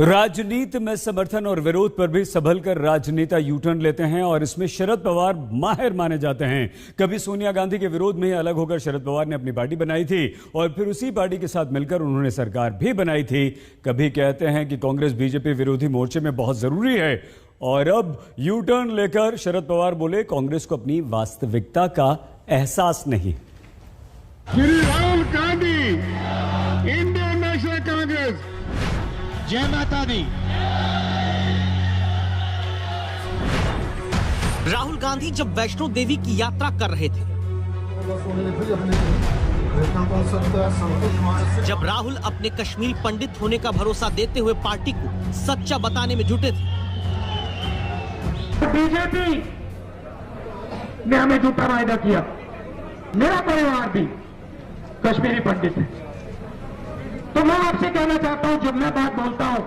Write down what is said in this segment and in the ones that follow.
राजनीति में समर्थन और विरोध पर भी संभल कर राजनेता यूटर्न लेते हैं और इसमें शरद पवार माहिर माने जाते हैं। कभी सोनिया गांधी के विरोध में ही अलग होकर शरद पवार ने अपनी पार्टी बनाई थी और फिर उसी पार्टी के साथ मिलकर उन्होंने सरकार भी बनाई थी। कभी कहते हैं कि कांग्रेस बीजेपी विरोधी मोर्चे में बहुत जरूरी है और अब यूटर्न लेकर शरद पवार बोले कांग्रेस को अपनी वास्तविकता का एहसास नहीं। श्री राहुल गांधी, इंडियन नेशनल कांग्रेस, जय माता दी। राहुल गांधी जब वैष्णो देवी की यात्रा कर रहे थे, जब राहुल अपने कश्मीर पंडित होने का भरोसा देते हुए पार्टी को सच्चा बताने में जुटे थे, बीजेपी ने हमें झूठा वायदा किया। मेरा परिवार भी कश्मीरी पंडित है, तो मैं आपसे कहना चाहता हूं, जब मैं बात बोलता हूं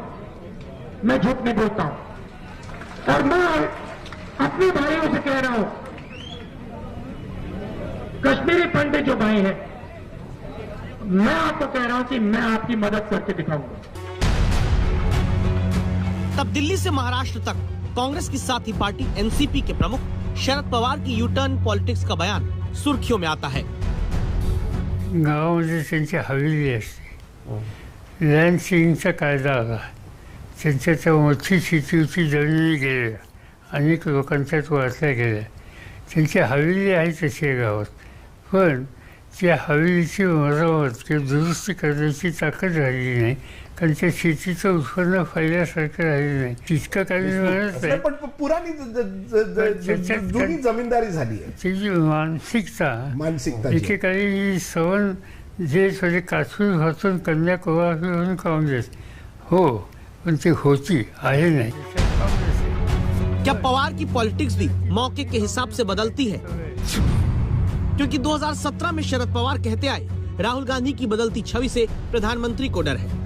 मैं झूठ नहीं बोलता हूं और मैं अपने भाइयों से कह रहा हूं, कश्मीरी पंडित जो भाई हैं, मैं आपको कह रहा हूं कि मैं आपकी मदद करके दिखाऊंगा। तब दिल्ली से महाराष्ट्र तक कांग्रेस की साथी पार्टी एनसीपी के प्रमुख शरद पवार की यूटर्न पॉलिटिक्स का बयान सुर्खियों में आता है। गावामध्ये त्यांची हवेली असते, लँड सीलिंगचा कायदा आला, त्यांच्या मोठी शेतीची जमिनी गेल्या, अनेक लोकांच्यात वाटल्या गेल्या, त्यांची हवेली आहे तशी गावात, पण त्या हवेलीची मरामत किंवा दुरुस्ती करण्याची ताकद राहिली नाही, कारण त्या शेतीचं उत्पन्न पहिल्यासारखं राहिलं नाही, तितकं काही मिळत नाही। पण पुराणी जुनी जमीनदारी झाली आहे, त्याची मानसिकता एकेकाळी सवन जे थोडे काश्मीर पासून कन्याकुमारी काँग्रेस हो, पण ती होती, आहे नाही। क्या पवार की पॉलिटिक्स भी मौके के हिसाब से बदलती है? क्योंकि 2017 में शरद पवार कहते आए, राहुल गांधी की बदलती छवि से प्रधानमंत्री को डर है।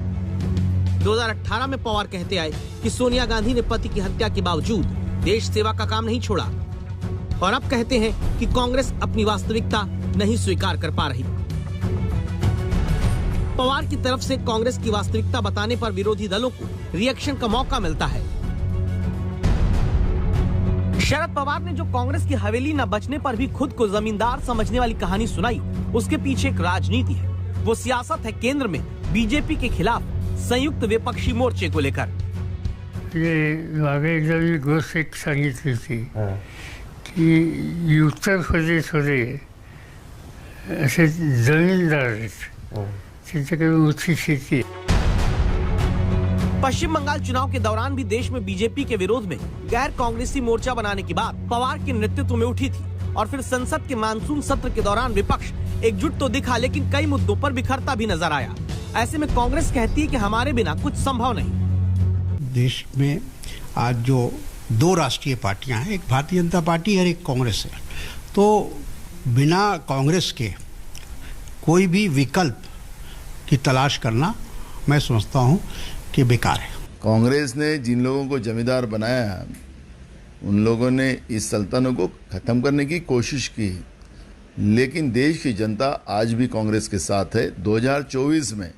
2018 में पवार कहते आए कि सोनिया गांधी ने पति की हत्या के बावजूद देश सेवा का काम नहीं छोड़ा, और अब कहते हैं कि कांग्रेस अपनी वास्तविकता नहीं स्वीकार कर पा रही। पवार की तरफ से कांग्रेस की वास्तविकता बताने पर विरोधी दलों को रिएक्शन का मौका मिलता है। शरद पवार ने जो कांग्रेस की हवेली न बचने पर भी खुद को जमींदार समझने वाली कहानी सुनाई, उसके पीछे एक राजनीति है। वो सियासत है केंद्र में बीजेपी के खिलाफ संयुक्त विपक्षी मोर्चे को लेकर। मागे एकदा मी गोष्ट एक सांगितली थी की उत्तर प्रदेशमध्ये असे जमीनदार आहेत, त्यांच्याकडे मोठी शेती आहे। पश्चिम बंगाल चुनाव के दौरान भी देश में बीजेपी के विरोध में गैर कांग्रेसी मोर्चा बनाने की बात पवार के नेतृत्व में उठी थी, और फिर संसद के मानसून सत्र के दौरान विपक्ष एकजुट तो दिखा, लेकिन कई मुद्दों पर बिखरता भी नजर आया। ऐसे में कांग्रेस कहती है कि हमारे बिना कुछ संभव नहीं। देश में आज जो दो राष्ट्रीय पार्टियां हैं, एक भारतीय जनता पार्टी और एक कांग्रेस है, तो बिना कांग्रेस के कोई भी विकल्प की तलाश करना मैं समझता हूं कि बेकार है। कांग्रेस ने जिन लोगों को जमींदार बनाया, उन लोगों ने इस सल्तनत को खत्म करने की कोशिश की, लेकिन देश की जनता आज भी कांग्रेस के साथ है। 2024 में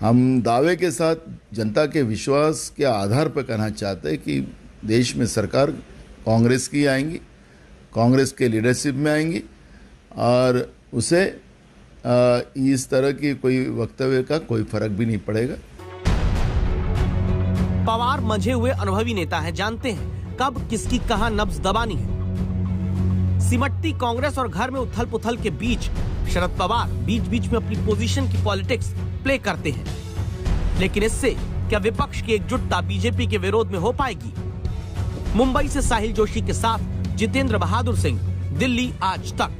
हम दावे के साथ जनता के विश्वास के आधार पर कहना चाहते हैं कि देश में सरकार कांग्रेस की आएंगी, कांग्रेस के लीडरशिप में आएंगी, और उसे इस तरह की कोई वक्तव्य का कोई फर्क भी नहीं पड़ेगा। पवार मंझे हुए अनुभवी नेता हैं, जानते हैं कब किसकी कहां नब्ज दबानी है। सिमटती कांग्रेस और घर में उथल पुथल के बीच शरद पवार बीच बीच में अपनी पोजीशन की पॉलिटिक्स प्ले करते हैं, लेकिन इससे क्या विपक्ष की एकजुटता बीजेपी के विरोध में हो पाएगी? मुंबई से साहिल जोशी के साथ जितेंद्र बहादुर सिंह, दिल्ली आज तक।